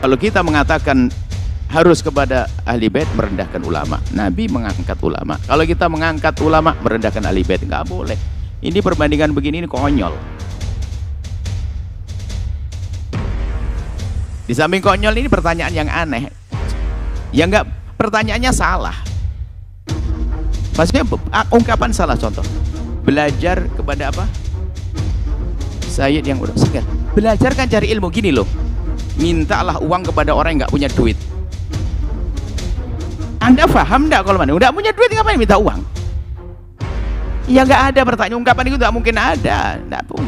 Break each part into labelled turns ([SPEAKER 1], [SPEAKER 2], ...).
[SPEAKER 1] Kalau kita mengatakan harus kepada ahli bait, merendahkan ulama. Nabi mengangkat ulama. Kalau kita mengangkat ulama, merendahkan ahli bait, nggak boleh. Ini perbandingan begini ini konyol. Di samping konyol ini pertanyaan yang aneh. Ya enggak, pertanyaannya salah. Maksudnya ungkapan salah. Contoh, belajar kepada apa? Sayyid yang udah segar. Belajar kan cari ilmu, gini loh. Mintalah uang kepada orang yang nggak punya duit. Anda paham nggak kalau mana? Udah punya duit ngapain minta uang? Ya nggak ada pertanyaan, ungkapan itu nggak mungkin ada.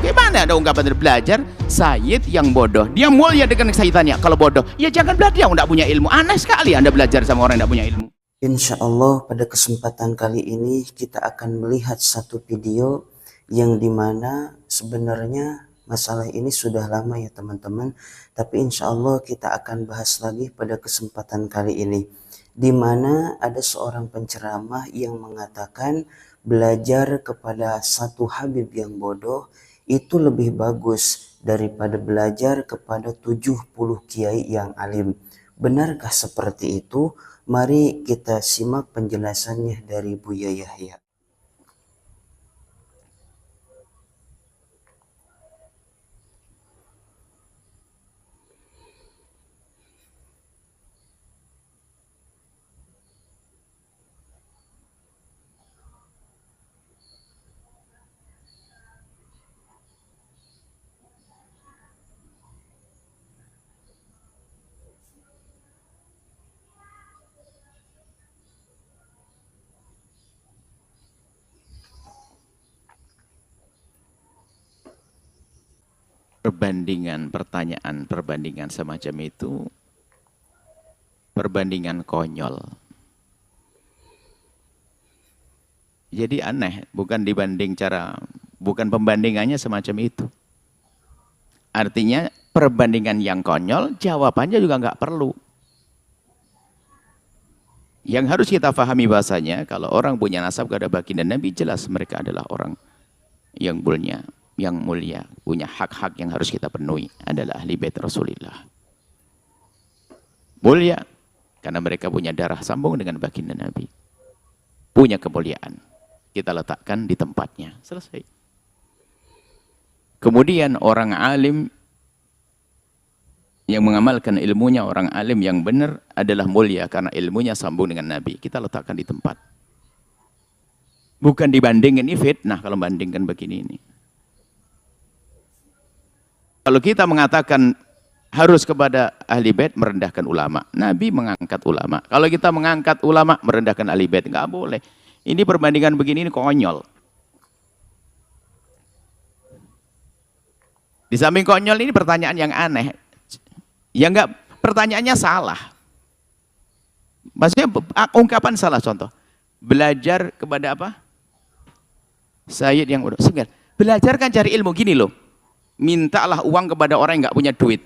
[SPEAKER 1] Gimana ada ungkapan dari belajar Sayyid yang bodoh? Dia mulia dengan sayyidannya. Kalau bodoh, ya jangan belajar yang nggak punya ilmu. Aneh sekali Anda belajar sama orang yang nggak punya ilmu.
[SPEAKER 2] Insya Allah pada kesempatan kali ini kita akan melihat satu video yang dimana sebenarnya masalah ini sudah lama ya teman-teman, tapi insya Allah kita akan bahas lagi pada kesempatan kali ini, di mana ada seorang penceramah yang mengatakan belajar kepada satu habib yang bodoh itu lebih bagus daripada belajar kepada 70 kiai yang alim. Benarkah seperti itu? Mari kita simak penjelasannya dari Buya Yahya.
[SPEAKER 1] Perbandingan semacam itu perbandingan konyol. Jadi aneh, bukan pembandingannya semacam itu. Artinya perbandingan yang konyol, jawabannya juga nggak perlu. Yang harus kita pahami bahasanya, kalau orang punya nasab kepada baginda Nabi, jelas mereka adalah orang yang mulia, punya hak-hak yang harus kita penuhi, adalah ahli bait Rasulullah. Mulia karena mereka punya darah sambung dengan baginda Nabi, punya kemuliaan, kita letakkan di tempatnya, selesai. Kemudian orang alim yang mengamalkan ilmunya, orang alim yang benar adalah mulia karena ilmunya sambung dengan Nabi, kita letakkan di tempat. Bukan dibandingkan, ini fitnah kalau bandingkan begini ini. Kalau kita mengatakan harus kepada ahli bait, merendahkan ulama. Nabi mengangkat ulama. Kalau kita mengangkat ulama, merendahkan ahli bait, nggak boleh. Ini perbandingan begini ini konyol. Di samping konyol ini pertanyaan yang aneh. Ya enggak, pertanyaannya salah. Maksudnya ungkapan salah. Contoh, belajar kepada apa? Sayyid yang udah segar. Belajar kan cari ilmu, gini loh. Mintalah uang kepada orang yang nggak punya duit.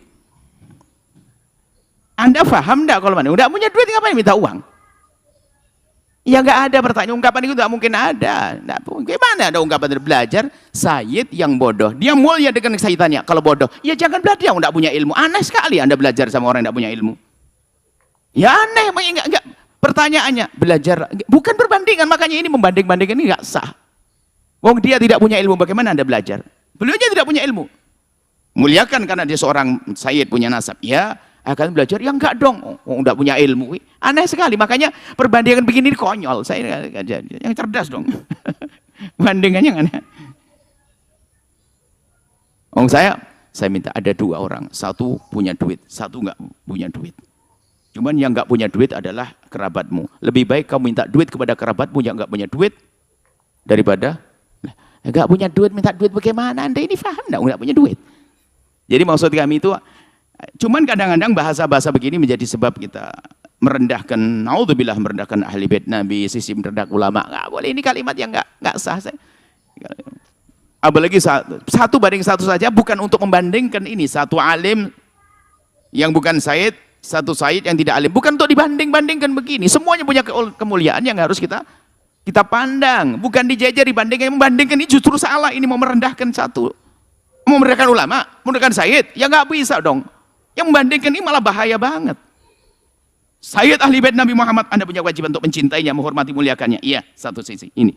[SPEAKER 1] Anda paham nggak kalau mana? Udah punya duit ngapain minta uang? Ya nggak ada pertanyaan, ungkapan itu nggak mungkin ada. Gimana ada ungkapan dari belajar Sayyid yang bodoh? Dia mulia dengan sayyidannya. Kalau bodoh, ya jangan belajar yang nggak punya ilmu. Aneh sekali Anda belajar sama orang yang nggak punya ilmu. Ya aneh, enggak. Pertanyaannya belajar, bukan perbandingan, makanya ini membanding-bandingkan ini nggak sah. Wong dia tidak punya ilmu, bagaimana Anda belajar? Beliau aja tidak punya ilmu. Muliakan karena dia seorang sayyid punya nasab. Ya, akan belajar. Ya enggak dong, enggak punya ilmu. Aneh sekali. Makanya perbandingan begini konyol. Saya yang cerdas dong. Bandingannya yang aneh. Saya minta ada dua orang. Satu punya duit, satu enggak punya duit. Cuman yang enggak punya duit adalah kerabatmu. Lebih baik kamu minta duit kepada kerabatmu yang enggak punya duit daripada enggak punya duit minta duit. Bagaimana Anda ini paham enggak punya duit? Jadi maksud kami itu, cuman kadang-kadang bahasa-bahasa begini menjadi sebab kita merendahkan, naudzubillah, merendahkan ahli bait Nabi, sisi merendahkan ulama. Nggak boleh, ini kalimat yang nggak sah. Apalagi satu banding satu saja, bukan untuk membandingkan ini. Satu alim yang bukan sayyid, satu sayyid yang tidak alim. Bukan untuk dibanding-bandingkan begini. Semuanya punya kemuliaan yang harus kita pandang. Bukan dijejer dibandingkan. Membandingkan ini justru salah. Ini mau merendahkan satu. Mau merendahkan ulama, merendahkan sayyid, ya nggak bisa dong. Yang membandingkan ini malah bahaya banget. Sayyid ahli bait Nabi Muhammad, Anda punya kewajiban untuk mencintainya, menghormati, muliakannya. Iya, satu sisi ini.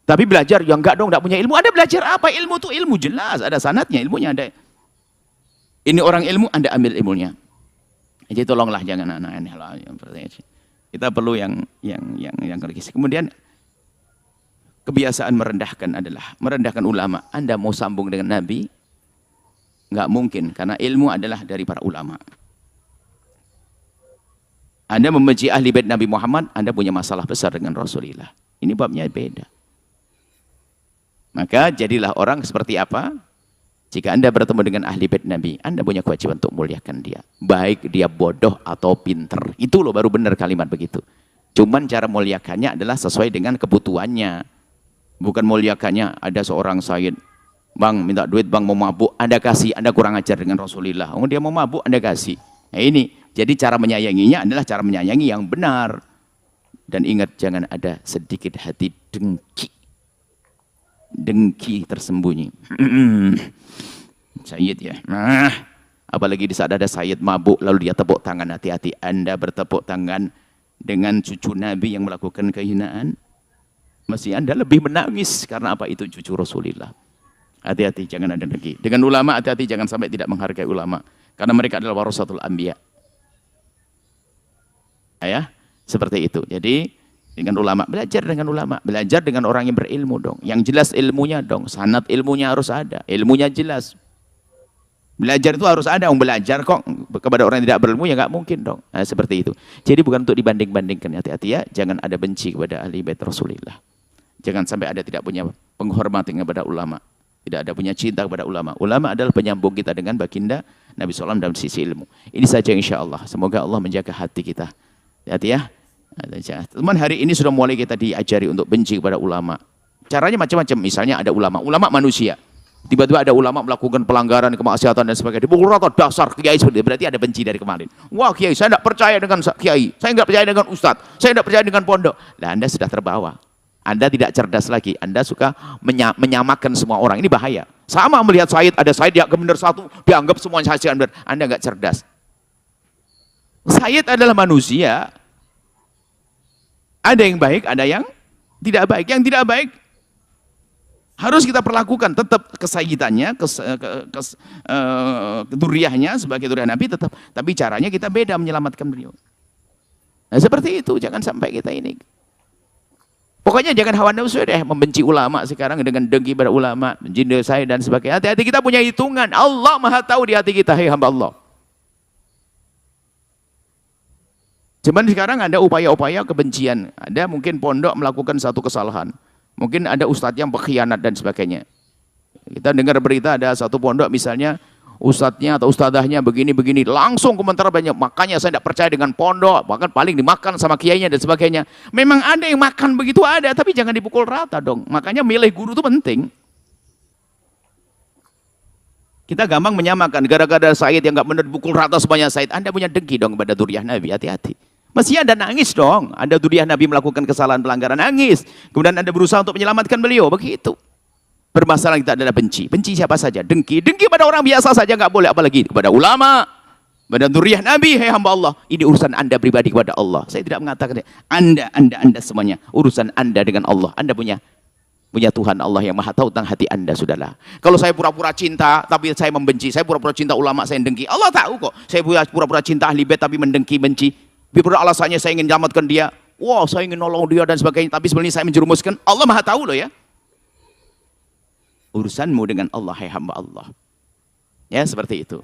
[SPEAKER 1] Tapi belajar, ya enggak dong, enggak punya ilmu. Ada belajar apa? Ilmu itu ilmu jelas, ada sanadnya, ilmunya ada. Ini orang ilmu, Anda ambil ilmunya. Jadi tolonglah jangan aneh-aneh lah. Kita perlu yang kritis. Kemudian kebiasaan merendahkan adalah merendahkan ulama. Anda mau sambung dengan Nabi, enggak mungkin, karena ilmu adalah dari para ulama. Anda membenci ahli bait Nabi Muhammad, Anda punya masalah besar dengan Rasulullah. Ini babnya beda. Maka jadilah orang seperti apa? Jika Anda bertemu dengan ahli bait Nabi, Anda punya kewajiban untuk muliakan dia. Baik dia bodoh atau pinter. Itu loh baru benar kalimat begitu. Cuman cara muliakannya adalah sesuai dengan kebutuhannya. Bukan muliakannya ada seorang sayyid, bang minta duit, bang mau mabuk, Anda kasih, Anda kurang ajar dengan Rasulullah. Oh dia mau mabuk, Anda kasih. Nah ini, jadi cara menyayanginya adalah cara menyayangi yang benar. Dan ingat, jangan ada sedikit hati dengki. Dengki tersembunyi. Sayyid ya. Nah, apalagi di saat ada sayyid mabuk lalu dia tepuk tangan, hati-hati Anda bertepuk tangan dengan cucu Nabi yang melakukan kehinaan. Mesti Anda lebih menangis karena apa? Itu cucu Rasulullah. Hati-hati jangan ada dengki. Dengan ulama hati-hati jangan sampai tidak menghargai ulama karena mereka adalah warasatul anbiya. Ya, seperti itu. Jadi dengan ulama, belajar dengan ulama, belajar dengan orang yang berilmu dong, yang jelas ilmunya dong, sanad ilmunya harus ada, ilmunya jelas. Belajar itu harus ada, belajar kok kepada orang yang tidak berilmu ya nggak mungkin dong. Nah, seperti itu. Jadi bukan untuk dibanding-bandingkan, hati-hati ya, jangan ada benci kepada ahli bait Rasulullah. Jangan sampai ada tidak punya penghormatan kepada ulama, tidak ada punya cinta kepada ulama. Ulama adalah penyambung kita dengan baginda Nabi SAW dalam sisi ilmu. Ini saja insya Allah. Semoga Allah menjaga hati kita. Hati-hati ya. Teman hari ini sudah mulai kita diajari untuk benci kepada ulama. Caranya macam-macam. Misalnya ada ulama manusia. Tiba-tiba ada ulama melakukan pelanggaran, kemaksiatan dan sebagainya. Dipukul rata dasar kiai seperti itu. Berarti ada benci dari kemarin. Wah kiai, saya tidak percaya dengan kiai. Saya tidak percaya dengan ustadz. Saya tidak percaya dengan pondok. Nah Anda sudah terbawa. Anda tidak cerdas lagi. Anda suka menyamakan semua orang. Ini bahaya. Sama melihat Said, ada Said yang benar satu, dianggap semuanya Said benar. Anda nggak cerdas. Said adalah manusia. Ada yang baik, ada yang tidak baik. Yang tidak baik harus kita perlakukan tetap kesayidannya, duriahnya sebagai duriah Nabi tetap. Tapi caranya kita beda menyelamatkan beliau. Nah seperti itu, jangan sampai kita ini. Pokoknya jangan hawa nafsu deh, membenci ulama sekarang dengan dengki pada ulama, menjinda saya dan sebagainya. Hati-hati kita punya hitungan. Allah Maha tahu di hati kita, hai hamba Allah. Cuman sekarang ada upaya-upaya kebencian. Ada mungkin pondok melakukan satu kesalahan. Mungkin ada ustadz yang pengkhianat dan sebagainya. Kita dengar berita ada satu pondok misalnya ustadznya atau ustadahnya begini-begini. Langsung komentar banyak. Makanya saya tidak percaya dengan pondok. Bahkan paling dimakan sama kiainya dan sebagainya. Memang ada yang makan begitu ada. Tapi jangan dipukul rata dong. Makanya milih guru itu penting. Kita gampang menyamakan. Gara-gara Said yang nggak benar dipukul rata semuanya Said. Anda punya dengki dong kepada duriah Nabi. Hati-hati. Mestinya Anda nangis dong. Ada duriah Nabi melakukan kesalahan pelanggaran, nangis. Kemudian Anda berusaha untuk menyelamatkan beliau. Begitu. Bermasalah kita adalah benci. Benci siapa saja. Dengki. Dengki pada orang biasa saja nggak boleh. Apalagi kepada ulama. Pada duriah Nabi. Hai hamba Allah. Ini urusan Anda pribadi kepada Allah. Saya tidak mengatakan Anda semuanya. Urusan Anda dengan Allah. Anda punya Tuhan Allah yang maha tahu tentang hati Anda, sudahlah. Kalau saya pura-pura cinta tapi saya membenci, saya pura-pura cinta ulama saya dengki, Allah tahu kok. Saya pura-pura cinta ahli bait tapi mendengki, benci. Biar alasannya saya ingin selamatkan dia, wah saya ingin nolong dia dan sebagainya, tapi sebenarnya saya menjerumuskan. Allah maha tahu loh ya. Urusanmu dengan Allah, hai hamba Allah. Ya seperti itu.